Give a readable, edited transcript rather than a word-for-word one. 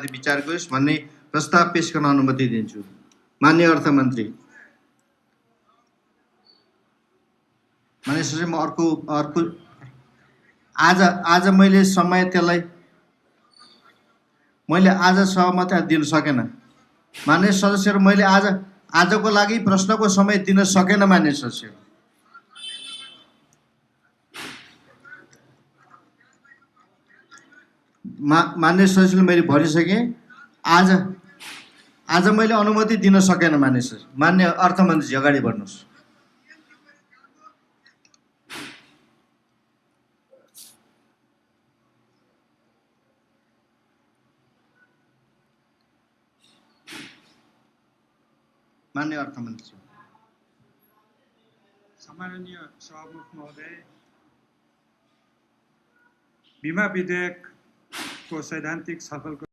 विचार गरियोस् भन्ने प्रस्ताव पेश गर्न अनुमति दिन्छु। माननीय अर्थमन्त्री। माननीय सचिव, म अर्को आज मैले समय त्यसलाई मैले आज सहमति दिन सकेन। माननीय सदस्यहरू, मैले आजको लागि प्रश्नको समय दिन सकेन। माननीय सदस्य, माननीय सदस्यले मैले भनिसकेँ। आज मैले अनुमति दिन सकेन। माननीय सदस्य, माननीय अर्थमन्त्रीजी अगाडि बढ्नुहोस्। माननीय अर्थमन्त्री। सम्माननीय सभामुख महोदय, बीमा विधेयकको सैद्धान्तिक छलफलको